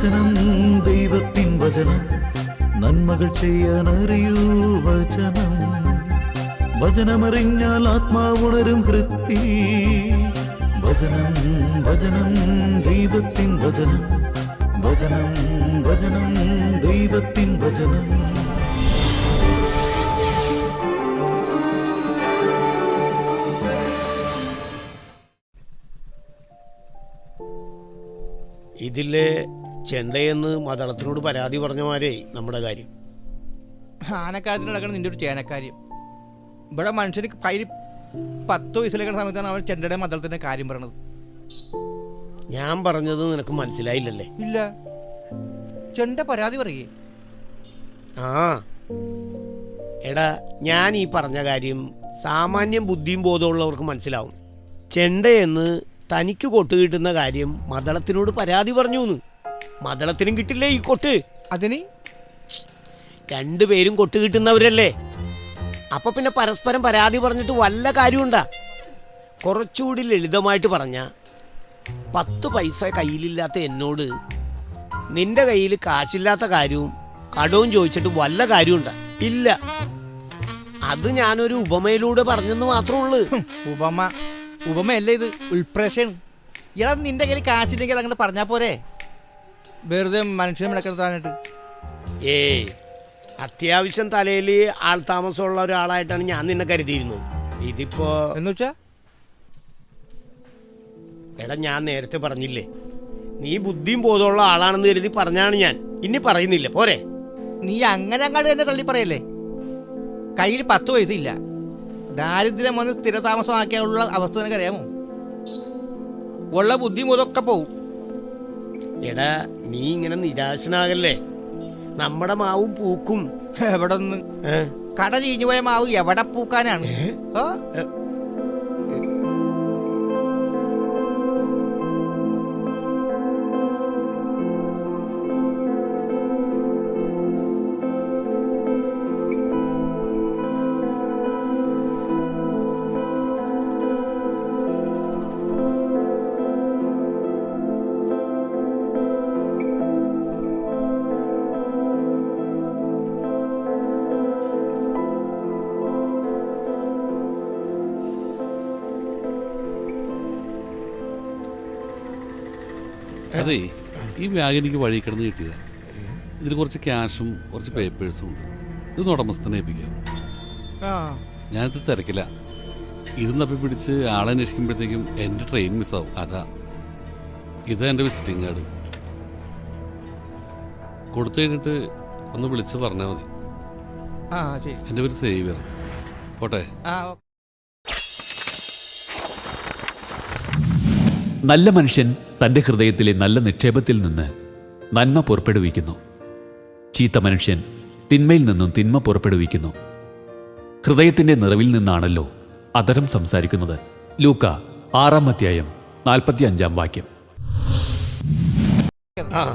വചനം ദൈവത്തിൻ വചനം നന്മകൾ ചെയ്യാനറിയൂ വചനം. വചനമറിഞ്ഞാൽ ആത്മാവുണരും ഹൃത്തിൽ. വചനം വചനം ദൈവത്തിൻ വചനം. വചനം വചനം ദൈവത്തിൻ വചനം. ഇതിലെ ചെണ്ടയെന്ന് മദളത്തിനോട് പരാതി പറഞ്ഞമാരേ നമ്മുടെ കാര്യം. ആനക്കാര്യത്തിന് നടക്കണം നിന്റെ ഒരു ചേനക്കാര്യം. ഇവിടെ മനുഷ്യന് കയ്യിൽ 10 വയസ്സിലേക്കുന്ന സമയത്താണ് അവൻ ചെണ്ടയുടെ മദളത്തിന്റെ കാര്യം പറയണത്. ഞാൻ പറഞ്ഞത് നിനക്ക് മനസ്സിലായില്ലല്ലേ? ഇല്ല, ചെണ്ട പരാതി പറയേ. ആ എടാ, ഞാൻ ഈ പറഞ്ഞ കാര്യം സാമാന്യം ബുദ്ധിയും ബോധമുള്ളവർക്ക് മനസ്സിലാവും. ചെണ്ടയെന്ന് തനിക്ക് കൊട്ട് കിട്ടുന്ന കാര്യം മദളത്തിനോട് പരാതി പറഞ്ഞു. മദളത്തിനും കിട്ടില്ലേ ഈ കൊട്ട്? അതിന് രണ്ടുപേരും കൊട്ട് കിട്ടുന്നവരല്ലേ? അപ്പൊ പിന്നെ പരസ്പരം പരാതി പറഞ്ഞിട്ട് വല്ല കാര്യമുണ്ടാ? കുറച്ചുകൂടി ലളിതമായിട്ട് പറഞ്ഞ 10 പൈസ കയ്യിലില്ലാത്ത എന്നോട് നിന്റെ കയ്യിൽ കാശില്ലാത്ത കാര്യവും കടവും ചോദിച്ചിട്ട് വല്ല കാര്യമുണ്ടാ? ഇല്ല. അത് ഞാനൊരു ഉപമയിലൂടെ പറഞ്ഞെന്ന് മാത്രമേ ഉള്ളൂ. ഉപമയല്ലേ ഇത്, ഉൾപ്രേഷൻ. ഇയാൾ നിന്റെ കയ്യിൽ കാശില്ലെങ്കിൽ അതങ്ങനെ പറഞ്ഞാൽ പോരെ, വെറുതെ മനുഷ്യനെ മിടക്കെടുത്താനായിട്ട്. അത്യാവശ്യം തലയിൽ ആൾ താമസമുള്ള ഒരാളായിട്ടാണ് ഞാൻ നിന്നെ കരുതിയിരുന്നത്. ഇതിപ്പോ എന്ന് വെച്ചാ എടാ, ഞാൻ നേരത്തെ പറഞ്ഞില്ലേ നീ ബുദ്ധിയും ബോധമുള്ള ആളാണെന്ന് കരുതി പറഞ്ഞാണ് ഞാൻ. ഇനി പറയുന്നില്ല, പോരെ? നീ അങ്ങനെ അങ്ങോട്ട് തന്നെ തള്ളി പറയല്ലേ. കയ്യിൽ 10 പൈസ ഇല്ല, ദാരിദ്ര്യം വന്ന് സ്ഥിരതാമസമാക്കിയുള്ള അവസ്ഥ നിനക്ക് അറിയാമോ? ഉള്ള ബുദ്ധിയും ഇതൊക്കെ പോവും. എടാ, നീ ഇങ്ങനെ നിരാശനാകല്ലേ. നമ്മുടെ മാവും പൂക്കും. എവിടെ നിന്ന്? കട ചീഞ്ഞു പോയ മാവ് എവിടെ പൂക്കാനാണ്? അതെ, ഈ ബാഗ് എനിക്ക് വഴി കിടന്ന് കിട്ടിയതാണ്. ഇതിൽ കുറച്ച് ക്യാഷും കുറച്ച് പേപ്പേഴ്സും ഉണ്ട്. ഇതൊന്ന് ഉടമസ്ഥനെ ഏൽപ്പിക്കാം. ഞാനിത് തിരക്കില്ല. ഇതും തപ്പി പിടിച്ച് ആളെ അന്വേഷിക്കുമ്പോഴത്തേക്കും എൻ്റെ ട്രെയിൻ മിസ്സാവും. അതാ ഇത് എൻ്റെ വിസിറ്റിംഗ് കാർഡ്. കൊടുത്തു കഴിഞ്ഞിട്ട് ഒന്ന് വിളിച്ച് പറഞ്ഞാൽ മതി. എൻ്റെ പേര് സേവിയർ. പോട്ടെ. നല്ല മനുഷ്യൻ തൻ്റെ ഹൃദയത്തിലെ നല്ല നിക്ഷേപത്തിൽ നിന്ന് നന്മ പുറപ്പെടുവിക്കുന്നു. ചീത്ത മനുഷ്യൻ തിന്മയിൽ നിന്നും തിന്മ പുറപ്പെടുവിക്കുന്നു. ഹൃദയത്തിൻ്റെ നിറവിൽ നിന്നാണല്ലോ അധരം സംസാരിക്കുന്നത്. ലൂക്ക 6-ാം വാക്യം.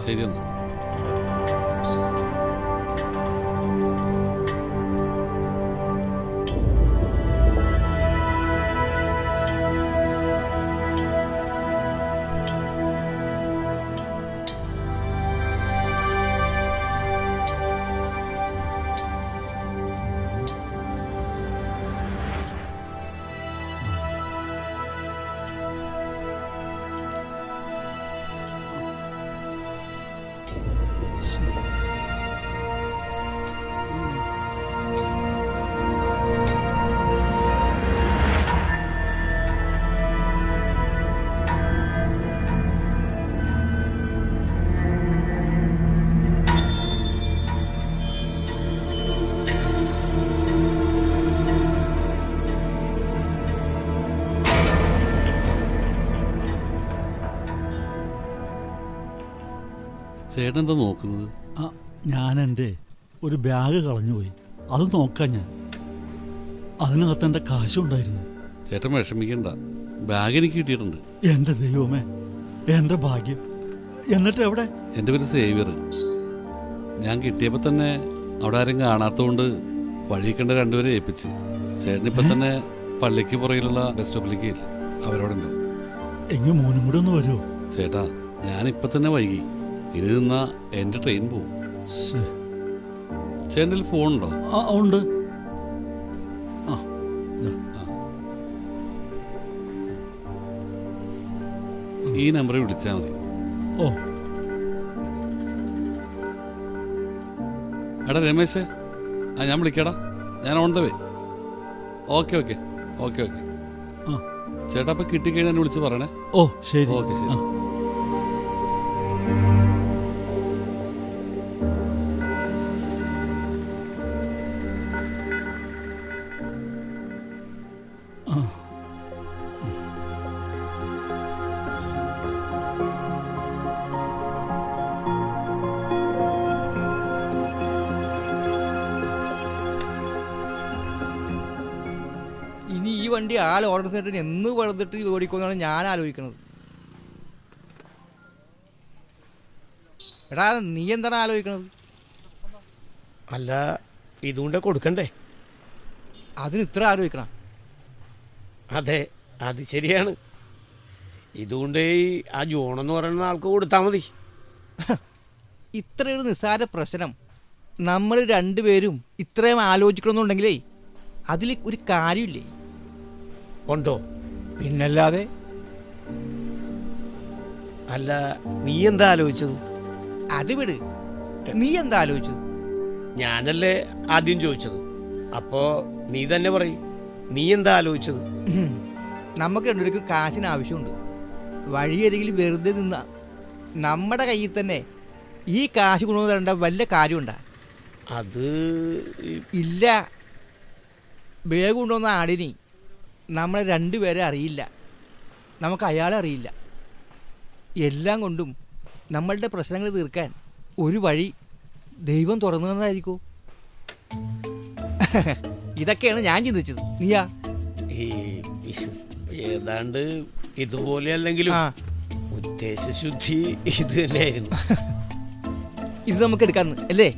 ശരിയെന്നാ. ചേട്ടൻ എന്താ നോക്കുന്നത്? ഞാൻ എൻ്റെ ഒരു ബാഗ് കളഞ്ഞുപോയി, അത് നോക്കാൻ ഞാൻ. അതിനകത്ത് എൻ്റെ കാശുണ്ടായിരുന്നു. ചേട്ടൻ വിഷമിക്കണ്ട, ബാഗ് എനിക്ക് കിട്ടിയിട്ടുണ്ട്. എൻ്റെ ദൈവമേ, എൻ്റെ ഭാഗ്യം. എന്നിട്ട് എവിടെ? എൻ്റെ പേര് സേവിയർ. ഞാൻ കിട്ടിയപ്പോൾ തന്നെ അവിടെ ആരും കാണാത്തതുകൊണ്ട് വഴി കണ്ട രണ്ടുപേരെ ഏൽപ്പിച്ച്. ചേട്ടനിപ്പം തന്നെ പള്ളിക്ക് പുറകിലുള്ള ബസ് സ്റ്റോപ്പിലേക്ക് അവരോടുണ്ട്. എങ്കിൽ മോനും കൂടെ ഒന്ന് വരുമോ? ചേട്ടാ, ഞാനിപ്പം തന്നെ വൈകി. ഇത് നിന്നാ എൻ്റെ ട്രെയിൻ പോവും. ശ്ശേ. ചേട്ടൻ്റെ ഫോണുണ്ടോ? ആ ഉണ്ട്. ആ ദാ. ഈ നമ്പറിൽ വിളിച്ചാൽ മതി. ഓ എടാ രമേശേ, ഞാൻ വിളിക്കാടാ, ഞാൻ on the way. Okay okay okay okay. ആ ചേട്ടാ അപ്പം കിട്ടിക്കഴിഞ്ഞാൽ എന്നെ വിളിച്ച് പറയണേ. ഓ ശരി. ഓക്കെ ശരി. ആ. ഇനി ഈ വണ്ടി ആ ലോറൻസ് ചേട്ടൻ എന്ന് വെറുതിട്ട് ഓടിക്കുമെന്നാണ് ഞാൻ ആലോചിക്കുന്നത്. എടാ നീ എന്താണ് ആലോചിക്കണത്? അല്ല, ഇതുകൊണ്ട് കൊടുക്കണ്ടേ? അതിന് ഇത്ര ആലോചിക്കണം? അതെ, അത് ശരിയാണ്. ഇതുകൊണ്ട് ആ ജോണെന്ന് പറയുന്ന ആൾക്ക് കൊടുത്താൽ മതി. ഇത്രയൊരു നിസ്സാര പ്രശ്നം നമ്മൾ രണ്ടുപേരും ഇത്രയും ആലോചിക്കണമെന്നുണ്ടെങ്കിലേ അതിൽ ഒരു കാര്യമില്ലേ? ഉണ്ടോ? പിന്നല്ലാതെ. അല്ല, നീ എന്താ ആലോചിച്ചത്? അത് വിട്, നീ എന്താ ആലോചിച്ചത്? ഞാനല്ലേ ആദ്യം ചോദിച്ചത്, അപ്പോ നീ തന്നെ പറയും, നീ എന്താ ആലോചിച്ചത്? നമുക്ക് രണ്ടുപേർക്കും കാശിന് ആവശ്യമുണ്ട്. വഴിയരികിൽ വെറുതെ നിന്ന നമ്മുടെ കയ്യിൽ തന്നെ ഈ കാശ് കൊണ്ടുവന്ന് തരേണ്ട വല്ല കാര്യമുണ്ടാ? അത് ഇല്ല. ബാഗ് കൊണ്ടുവന്ന ആളിനി നമ്മളെ രണ്ടുപേരെ അറിയില്ല, നമുക്ക് അയാളെ അറിയില്ല. എല്ലാം കൊണ്ടും നമ്മളുടെ പ്രശ്നങ്ങൾ തീർക്കാൻ ഒരു വഴി ദൈവം തുറന്നു തന്നതായിരിക്കോ? ഇതൊക്കെയാണ് ഞാൻ ചിന്തിച്ചത്. നീയാ? ഈ ഏതാണ്ട് ഇതുപോലെ അല്ലെങ്കിലും ആ, ഉദ്ദേശശുദ്ധി ഇത് തന്നെയായിരുന്നു. ഇത് നമുക്ക് എടുക്കാന്ന് അല്ലേ?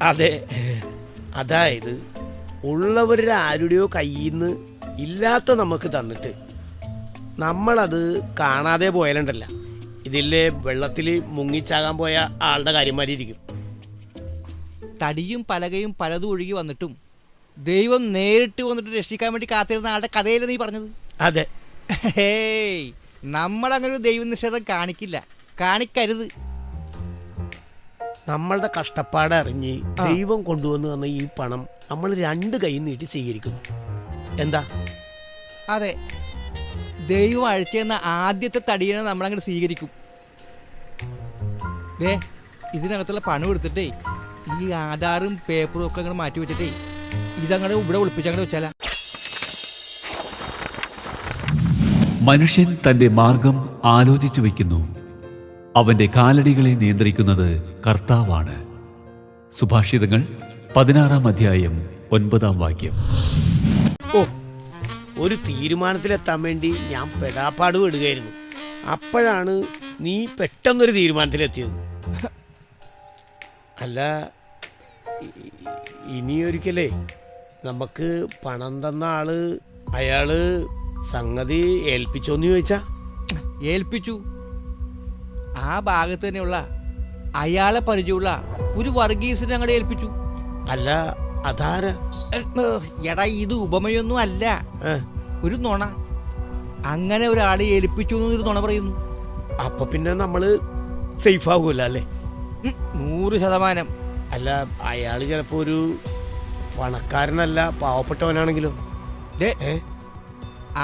അതെ, അതായത് ഉള്ളവരുടെ ആരുടെയോ കയ്യിൽ നിന്ന് ഇല്ലാത്ത നമുക്ക് തന്നിട്ട് നമ്മളത് കാണാതെ പോയാലുണ്ടല്ല, ഇതിലെ വെള്ളത്തിൽ മുങ്ങിച്ചാകാൻ പോയ ആളുടെ കാര്യമാതിരി ഇരിക്കും. തടിയും പലകയും പലതും ഒഴുകി വന്നിട്ടും ദൈവം നേരിട്ട് വന്നിട്ട് രക്ഷിക്കാൻ വേണ്ടി കാത്തിരുന്ന ആളുടെ കഥയല്ലേ നീ പറഞ്ഞത്? അതെ. ഹേയ്, നമ്മളങ്ങനെ ഒരു ദൈവനിഷേധം കാണിക്കില്ല, കാണിക്കരുത്. നമ്മളുടെ കഷ്ടപ്പാട് അറിഞ്ഞ് ദൈവം കൊണ്ടുവന്ന് തന്ന ഈ പണം നമ്മൾ രണ്ട് കൈ നീട്ടി സ്വീകരിക്കുന്നു. എന്താ? അതെ, ദൈവം അഴിച്ചെന്ന ആദ്യത്തെ തടിയനെ നമ്മളങ്ങോട്ട് സ്വീകരിക്കും. ഇതിനകത്തുള്ള പണം എടുത്തിട്ടേ ഈ ആധാറും പേപ്പറും ഒക്കെ അങ്ങോട്ട് മാറ്റി വെച്ചിട്ടേ ഇതങ്ങോട്ട് ഇവിടെ ഒളിപ്പിച്ചങ്ങോട്ട് വെച്ചാലാ. മനുഷ്യൻ തന്റെ മാർഗം ആലോചിച്ചു വയ്ക്കുന്നു, അവന്റെ കാലടികളെ നിയന്ത്രിക്കുന്നത് കർത്താവാണ്. സുഭാഷിതങ്ങൾ 16-ാം അധ്യായം 9-ാം വാക്യം. ഓ, ഒരു തീരുമാനത്തിലെത്താൻ വേണ്ടി ഞാൻ പെടാപ്പാട് വിടുകയായിരുന്നു. അപ്പോഴാണ് നീ പെട്ടെന്നൊരു തീരുമാനത്തിലെത്തിയത്. അല്ല, ഇനിയൊരിക്കലേ നമുക്ക് പണം തന്ന ആള് അയാള് സംഗതി ഏൽപ്പിച്ചോന്ന് ചോദിച്ചാ? ഏൽപ്പിച്ചു. ആ ഭാഗത്ത് തന്നെയുള്ള അയാളെ പരിചയമുള്ള ഒരു വർഗീസിനെ അങ്ങോട്ട് ഏൽപ്പിച്ചു. അല്ല, അതാര? എടാ, ഇത് ഉപമയൊന്നും അല്ല, ഒരു നുണ. അങ്ങനെ ഒരാളെ ഏൽപ്പിച്ചു എന്നൊരു നുണ പറയുന്നു. അപ്പൊ പിന്നെ നമ്മള് സേഫ് ആകുമല്ലോ അല്ലേ? 100%. അല്ല, അയാള് ചിലപ്പോ ഒരു പണക്കാരനല്ല, പാവപ്പെട്ടവനാണെങ്കിലോ?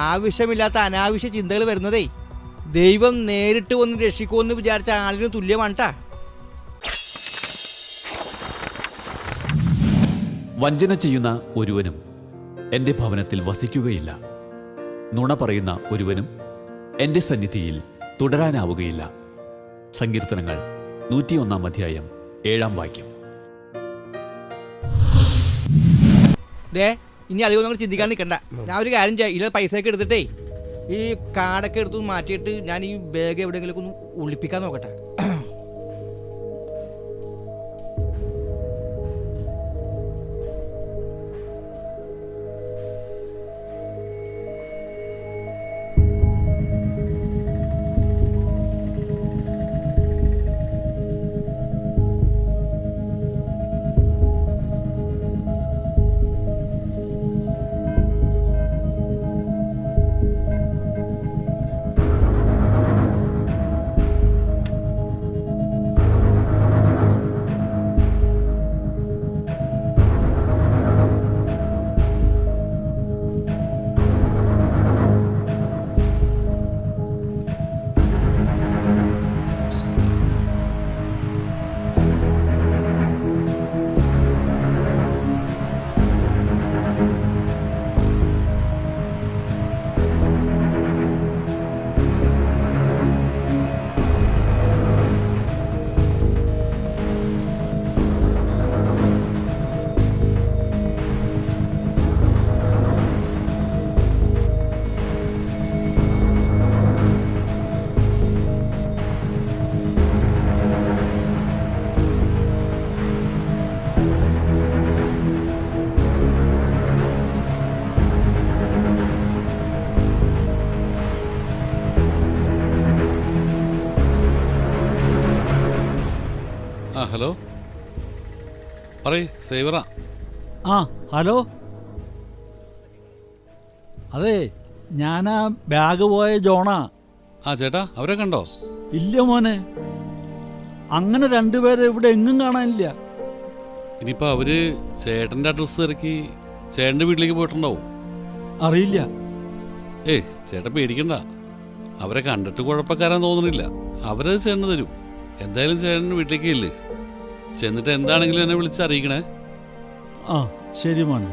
ആവശ്യമില്ലാത്ത അനാവശ്യ ചിന്തകൾ വരുന്നതേ ദൈവം നേരിട്ട് വന്ന് രക്ഷിക്കുമെന്ന് വിചാരിച്ച ആളിന് തുല്യമാണ് ട്ടാ. വഞ്ചന ചെയ്യുന്ന ഒരുവനും എൻ്റെ ഭവനത്തിൽ വസിക്കുകയില്ല. നുണ പറയുന്ന ഒരുവനും എൻ്റെ സന്നിധിയിൽ തുടരാനാവുകയില്ല. സങ്കീർത്തനങ്ങൾ 101-ാം അധ്യായം 7-ാം വാക്യം. ഇനി അധികം നമ്മൾ ചിന്തിക്കാൻ നിൽക്കണ്ട. ഞാൻ ഒരു കാര്യം ചെയ്യാം, ഇതിലെ പൈസയൊക്കെ എടുത്തിട്ടേ ഈ കാർഡൊക്കെ എടുത്ത് മാറ്റിയിട്ട് ഞാൻ ഈ ബാഗ് എവിടെയെങ്കിലും ഒന്ന് ഒളിപ്പിക്കാൻ നോക്കട്ടെ. ആ ഹലോ, പറയ് സേവറാ. ആ ഹലോ. അതെ, ഞാനാ ബാഗ് പോയ ജോണാ. ആ ചേട്ടാ, അവരെ കണ്ടോ? ഇല്ല മോനെ, അങ്ങനെ രണ്ടുപേരെ ഇവിടെ എങ്ങും കാണാനില്ല. ഇനിയിപ്പോ അവര് ചേട്ടന്റെ അഡ്രസ്സ് തിരക്കി ചേട്ടന്റെ വീട്ടിലേക്ക് പോയിട്ടുണ്ടാവും. അറിയില്ല. ഏയ് ചേട്ടൻ പേടിക്കണ്ട, അവരെ കണ്ടിട്ട് കുഴപ്പക്കാരാൻ തോന്നുന്നില്ല. അവരത് ചേട്ടന് തരും. എന്തായാലും ചേട്ടൻ വീട്ടിലേക്ക് ഇല്ലേ, ചെന്നിട്ട് എന്താണെങ്കിലും എന്നെ വിളിച്ച് അറിയിക്കണേ. ആ ശരി മോനെ.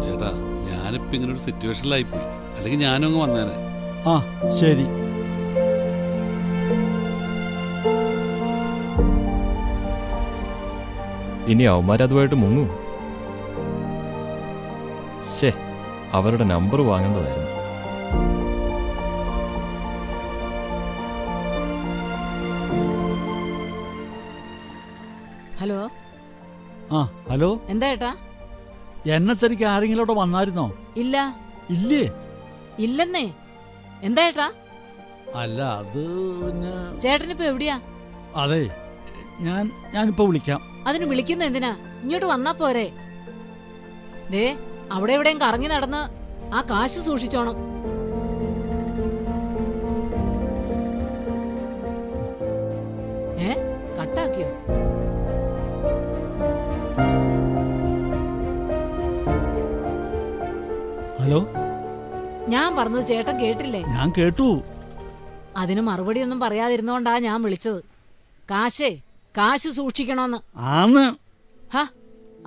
ചേട്ടാ, ഞാനിപ്പോ ഇങ്ങനെ ഒരു സിറ്റുവേഷനിലായിപ്പോയി, അല്ലെങ്കിൽ ഞാനും അങ്ങ് വന്നേനെ. ആ ശരി. ഇനി അവന്മാരതുമായിട്ട് മുങ്ങും. ശേ, അവരുടെ നമ്പർ വാങ്ങേണ്ടതായിരുന്നു. ഹലോ. ആ ഹലോ. എന്താ ഏട്ടാ? എന്നെ തിരക്ക് ആരെങ്കിലും അവിടെ വന്നായിരുന്നോ? ഇല്ല. ഇല്ലേ? ഇല്ലെന്നേ. എന്താ ഏട്ടാ? അല്ല, അത് പിന്നെ ചേട്ടനിപ്പോ എവിടെയാ? അതെ, ഞാനിപ്പോ വിളിക്കാം. അതിന് വിളിക്കുന്ന എന്തിനാ? ഇങ്ങോട്ട് വന്നാ പോരെ. ദേ, അവിടെ എവിടെയും കറങ്ങി നടന്ന് ആ കാശ് സൂക്ഷിച്ചോണം. കട്ടാക്കിയോ? ഹലോ. ഞാൻ പറഞ്ഞത് ചേട്ടൻ കേട്ടില്ലേ? ഞാൻ കേട്ടു. അതിന് മറുപടി ഒന്നും പറയാതിരുന്നോണ്ടാ ഞാൻ വിളിച്ചത്. കാശ് സൂക്ഷിക്കണോന്ന്. ആന്ന്. ഹാ,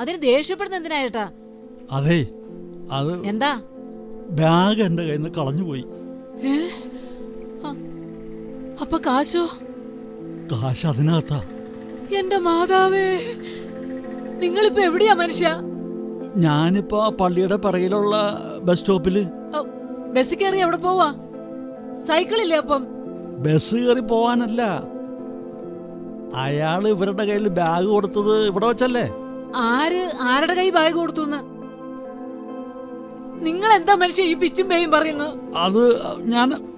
അതിന് ദേഷ്യപ്പെടുന്ന എന്തിനാ ചേട്ടാ? അതെ, അത് എന്താ? ബാഗ് എന്റെ കയ്യിൽ നിന്ന് കളഞ്ഞുപോയി. അപ്പൊ കാശോ? കാശ് അതിനകത്താ. എന്റെ മാതാവേ, നിങ്ങളിപ്പോ എവിടെയാ മനുഷ്യ? ഞാനിപ്പോ പള്ളിയുടെ പിറകിലുള്ള ബസ് സ്റ്റോപ്പില്. ബസ് കയറി എവിടെ പോവാ? സൈക്കിളില്ലേ? അപ്പം ബസ് കയറി പോവാനല്ല, അയാള് ഇവരുടെ കയ്യിൽ ബാഗ് കൊടുത്തത് ഇവിടെ വെച്ചല്ലേ. ആരുടെ കൈ ബാഗ് കൊടുത്തു? നിങ്ങൾ എന്താ മനുഷ്യ ഈ പിച്ചും പേയും പറയുന്നു? അത്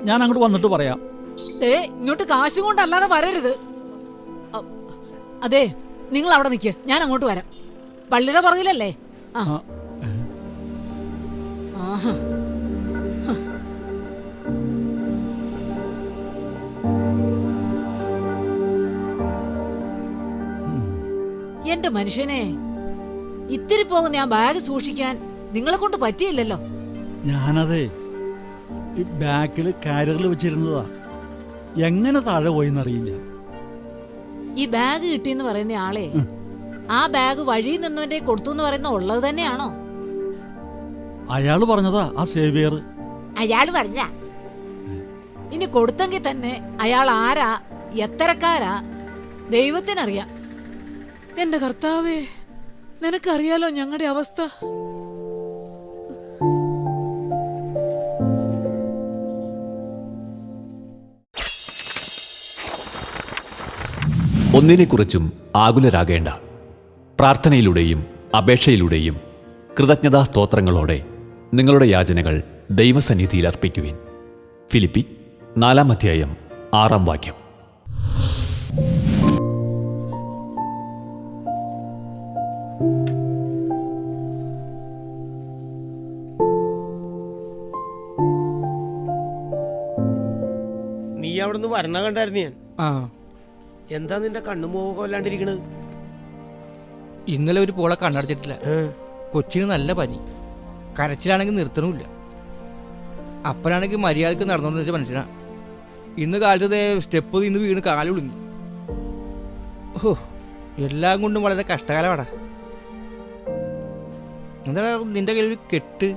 ഞാൻ അങ്ങോട്ട് വന്നിട്ട് പറയാം. ഇങ്ങോട്ട് കാശും കൊണ്ടല്ലാതെ വരരുത്. അതെ, നിങ്ങൾ അവിടെ നിൽക്കുക, ഞാൻ അങ്ങോട്ട് വരാം. പള്ളിയുടെ പുറകിലല്ലേ? എന്റെ മനുഷ്യനെ, ഇത്തിരി പോകുന്ന ആ ബാഗ് സൂക്ഷിക്കാൻ നിങ്ങളെ കൊണ്ട് പറ്റിയില്ലല്ലോ. ഞാനതേ ഈ ബാക്കില് കാരിയറിൽ വെച്ചിരുന്നതാ, എങ്ങനെ താഴെ പോയിന്നറിയില്ല. ഈ ബാഗ് കിട്ടിയെന്ന് പറയുന്ന ആളെ ആ ബാഗ് വഴിയിൽ നിന്നവന്റെ കൊടുത്തു എന്ന് പറയുന്ന ഉള്ളത് തന്നെയാണോ? അയാള് പറഞ്ഞതാ, ആ സേവിയർ. അയാള് പറഞ്ഞ ഇനി കൊടുത്തെങ്കിൽ തന്നെ അയാൾ ആരാ, എത്തരക്കാരാ, ദൈവത്തിനറിയാം. എന്റെ കർത്താവേ, നിനക്കറിയാലോ ഞങ്ങളുടെ അവസ്ഥ. ഒന്നിനെക്കുറിച്ചും ആകുലരാകേണ്ട. പ്രാർത്ഥനയിലൂടെയും അപേക്ഷയിലൂടെയും കൃതജ്ഞതാ സ്തോത്രങ്ങളോടെ നിങ്ങളുടെ യാചനകൾ ദൈവസന്നിധിയിൽ അർപ്പിക്കുവിൻ. ഫിലിപ്പി 4:6. നീ അവിടുന്ന് വരണ കണ്ടായിരുന്നു ഞാൻ. എന്താ നിന്റെ കണ്ണുമോകം അല്ലാണ്ടിരിക്കണത്? ഇന്നലെ ഒരു പോളെ കണ്ണടച്ചിട്ടില്ല. കൊച്ചിന് നല്ല പനി, കരച്ചിലാണെങ്കിൽ നിർത്തണമില്ല. അപ്പനാണെങ്കിൽ മര്യാദക്ക് നടന്നോന്ന് വെച്ച മനുഷ്യനാ. ഇന്ന് കാലത്ത് സ്റ്റെപ്പ് ഇന്ന് വീണ് കാല് വിളുങ്ങി. ഓ, എല്ലാം കൊണ്ടും വളരെ കഷ്ടകാലമാടാ. എന്താ നിന്റെ കയ്യിൽ ഒരു കെട്ട്?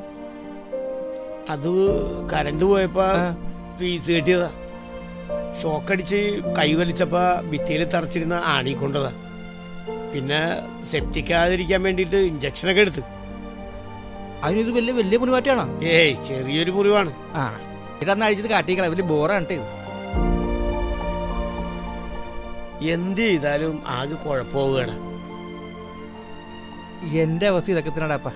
അത് കരണ്ട് പോയപ്പോ ഫീസ് കെട്ടിയതാ. ഷോക്കടിച്ച് കൈ വലിച്ചപ്പോ ഭിത്തിയിൽ തറച്ചിരുന്ന ആണി കൊണ്ടതാ. പിന്നെ സെപ്റ്റിക്കാതിരിക്കാൻ വേണ്ടിട്ട് ഇഞ്ചക്ഷനൊക്കെ എടുത്ത്. അതിനിത് വലിയ മുറിവാറ്റാണോ? ഏയ്, ചെറിയൊരു മുറിവാണ്. ഇതന്ന് അഴിച്ചത് കാട്ടിക്കള, വലിയ ബോറാണ്. എന്ത് ചെയ്താലും ആകെ കുഴപ്പമാവുകയാണ്. എന്റെ അവസ്ഥ ഇതൊക്കെ തന്നെടാപ്പ.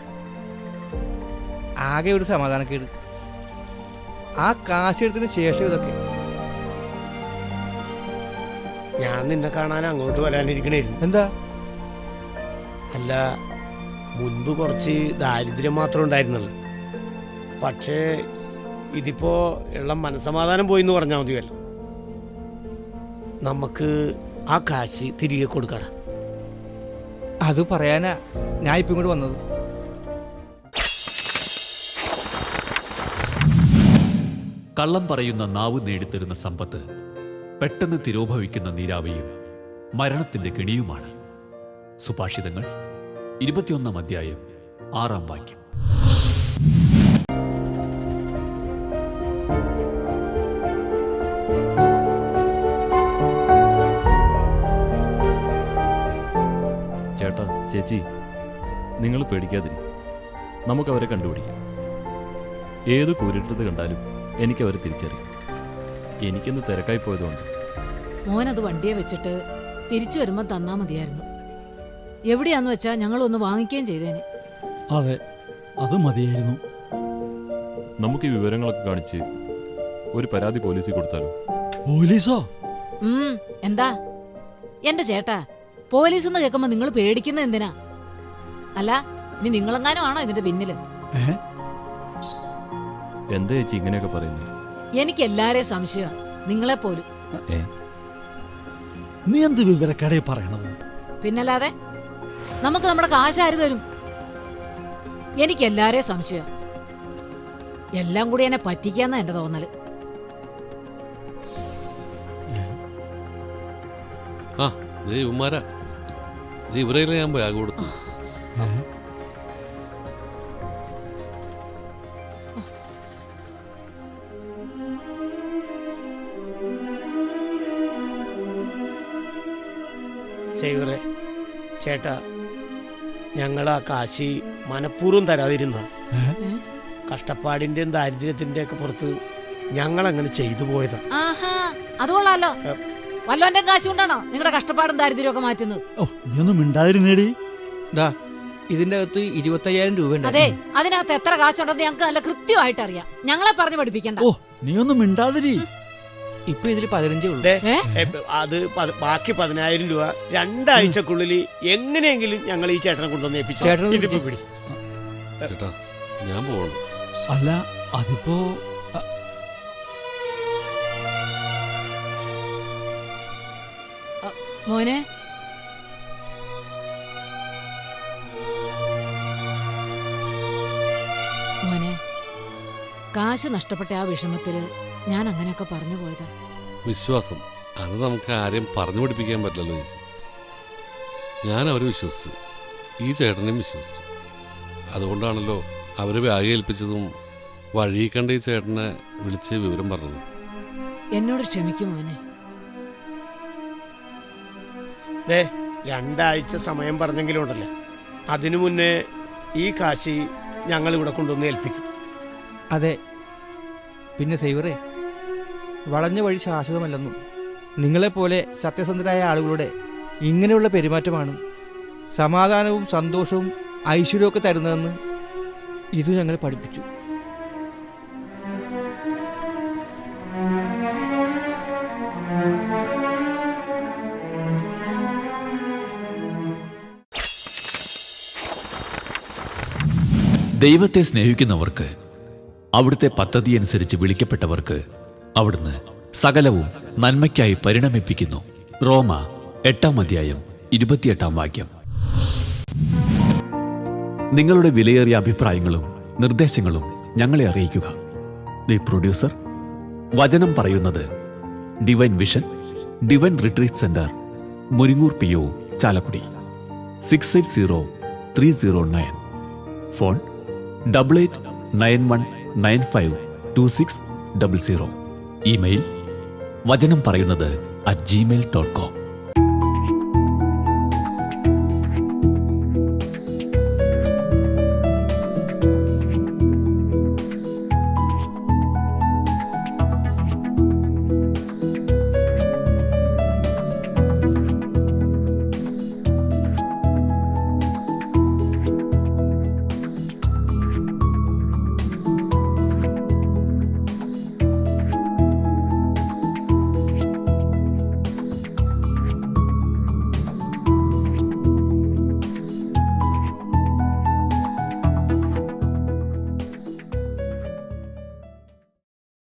ആകെ ഒരു സമാധാനക്കേട്. ആ കാശെടുത്തതിന് ശേഷം ഇതൊക്കെ ഞാൻ നിന്നെ കാണാൻ അങ്ങോട്ട് വരാനിരിക്കണായിരുന്നു. എന്താ? അല്ല, മുൻപ് കുറച്ച് ദാരിദ്ര്യം മാത്രം ഉണ്ടായിരുന്നുള്ളു. പക്ഷേ ഇതിപ്പോ ഉള്ള മനസമാധാനം പോയി എന്ന് പറഞ്ഞാൽ മതിയല്ലോ. നമുക്ക് ആ കാശ് തിരികെ കൊടുക്കണം. അത് പറയാനാ ഞാൻ ഇപ്പം ഇങ്ങോട്ട് വന്നത്. കള്ളം പറയുന്ന നാവ് നേടിത്തരുന്ന സമ്പത്ത് പെട്ടെന്ന് തിരോഭവിക്കുന്ന നീരാവിയും മരണത്തിന്റെ കെണിയുമാണ്. സുഭാഷിതങ്ങൾ 21 അധ്യായം 6 വാക്യം. ചേട്ടാ, ചേച്ചി, നിങ്ങൾ പേടിക്കാതിരി. നമുക്കവരെ കണ്ടുപിടിക്കാം. ഏത് കൂരിട്ടത് കണ്ടാലും എനിക്കവരെ തിരിച്ചറിയാം. എനിക്കിന്ന് തിരക്കായി പോയതുകൊണ്ട്. മോനത് വണ്ടിയെ വെച്ചിട്ട് തിരിച്ചു വരുമ്പോൾ തന്നാ മതിയായിരുന്നു. എവിടെയാന്ന് വെച്ചാ ഞങ്ങളൊന്ന് വാങ്ങിക്കുകയും ചെയ്തേനെ. അതെ, അത് മതിയായിരുന്നു. നമുക്ക് ഈ വിവരങ്ങളൊക്കെ കാണിച്ച് ഒരു പരാതി പോലീസിൽ കൊടുത്താലോ? പോലീസോ? എന്താ എന്റെ ചേട്ടാ, പോലീസ് എന്ന് കേൾക്കുമ്പോ നിങ്ങൾ പേടിക്കുന്നത് എന്തിനാ? അല്ല, ഇനി നിങ്ങളെങ്ങാനും ആണോ ഇതിന്റെ പിന്നില്? എന്താ ചേച്ചി ഇങ്ങനെയൊക്കെ പറയുന്നത്? എനിക്ക് എല്ലാരെയും സംശയം, നിങ്ങളെ പോലും. നീ എന്ത് വിവരക്കടയെ പറയണത്? പിന്നല്ലാതെ നമുക്ക് നമ്മുടെ കാശ് ആര് തരും? എനിക്ക് എല്ലാരെയും സംശയം. എല്ലാം കൂടി എന്നെ പറ്റിക്കാന്നാ എന്റെ തോന്നല്. ആ ഇവന്മാരാ, ഇവരെല്ലാം ഞാൻ ബാഗ് കൊടുത്തു. സേവറെ, ചേട്ടാ, ഞങ്ങൾ ആ കാശി മനഃപൂർവ്വം തരാതിരുന്ന കഷ്ടപ്പാടിന്റെയും ദാരിദ്ര്യത്തിന്റെ ഒക്കെ പുറത്ത് ഞങ്ങൾ അങ്ങനെ ചെയ്തു പോയതാ. ആഹാ, അത് കൊള്ളാലോ. വല്ലോന്റെ കാശ് കൊണ്ടാണോ നിങ്ങളുടെ കഷ്ടപ്പാടും ദാരിദ്ര്യം ഒക്കെ മാറ്റുന്നത്? ഓ, നീ ഒന്നും മിണ്ടാതിരുന്നേടി. ദാ, ഇതിന്റെ അകത്ത് 25,000 രൂപ ഉണ്ട്. അതെ, അതിനകത്ത് എത്ര കാശുണ്ടെന്ന് ഞങ്ങൾക്ക് നല്ല കൃത്യമായിട്ട് അറിയാം. ഞങ്ങളെ പറഞ്ഞു പഠിപ്പിക്കണ്ട. ഓ, നീ ഒന്നും മിണ്ടാതിരി. ഇപ്പൊ ഇതിൽ 15 ഉള്ളൂ. അത് ബാക്കി 10,000 രൂപ 2 ആഴ്ചക്കുള്ളിൽ എങ്ങനെയെങ്കിലും ഞങ്ങൾ ഈ ചേട്ടനെ കൊണ്ടുവന്ന് ഏൽപ്പിച്ചു. ഇതിപ്പോ പിടി. ചേട്ടാ, ഞാൻ പോകണം. അല്ല, അതിപ്പോ മോനെ, മോനെ, കാശ് നഷ്ടപ്പെട്ട ആ വിഷമത്തില് ഞാൻ അങ്ങനെയൊക്കെ പറഞ്ഞു പോയതാ. വിശ്വാസം അത് നമുക്ക് ആരെയും പറഞ്ഞു പഠിപ്പിക്കാൻ പറ്റില്ലല്ലോ ചേച്ചി. ഞാൻ അവരെ വിശ്വസിച്ചു, ഈ ചേട്ടനെയും വിശ്വസിച്ചു. അതുകൊണ്ടാണല്ലോ അവരെ ബാഗ് ഏൽപ്പിച്ചതും വഴി കണ്ട ഈ ചേട്ടനെ വിളിച്ച് വിവരം പറഞ്ഞതും. എന്നോട് ക്ഷമിക്കും മോനെ. 2 ആഴ്ച സമയം പറഞ്ഞെങ്കിലും ഉണ്ടല്ലോ, അതിനു മുന്നേ ഈ കാശി ഞങ്ങൾ ഇവിടെ കൊണ്ടുവന്ന് ഏൽപ്പിക്കും. അതെ, പിന്നെ സേവറേ, വളഞ്ഞ വഴി ശാശ്വതമല്ലെന്നും നിങ്ങളെപ്പോലെ സത്യസന്ധരായ ആളുകളുടെ ഇങ്ങനെയുള്ള പെരുമാറ്റമാണ് സമാധാനവും സന്തോഷവും ഐശ്വര്യമൊക്കെ തരുന്നതെന്ന് ഇത് ഞങ്ങളെ പഠിപ്പിച്ചു. ദൈവത്തെ സ്നേഹിക്കുന്നവർക്ക്, അവിടുത്തെ പദ്ധതിയനുസരിച്ച് വിളിക്കപ്പെട്ടവർക്ക് അവിടുന്ന് സകലവും നന്മയ്ക്കായി പരിണമിപ്പിക്കുന്നു. റോമ 8 അധ്യായം 28 വാക്യം. നിങ്ങളുടെ വിലയേറിയ അഭിപ്രായങ്ങളും നിർദ്ദേശങ്ങളും ഞങ്ങളെ അറിയിക്കുക. ദി പ്രൊഡ്യൂസർ, വചനം പറയുന്നത്, divine vision, divine retreat centre, Muringoor PO, Chalakudy 680309. Phone 8891952600. Email വചനം പറയുന്നത് @gmail.com.